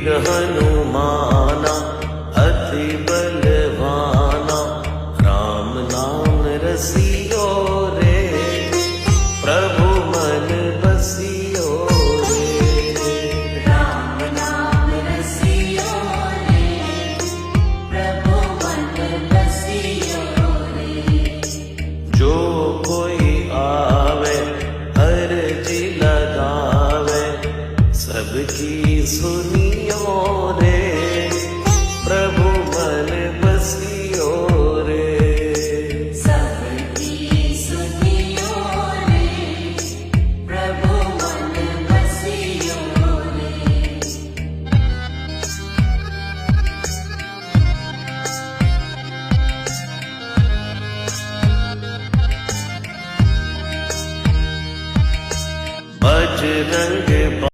वीर हनुमाना अति बलवाना, राम नाम रसियो रे, प्रभु मन बसियो रे। राम नाम रसियो रे, प्रभु मन बसियो रे। जो कोई आवे अर्जी लगावे, सबकी सुन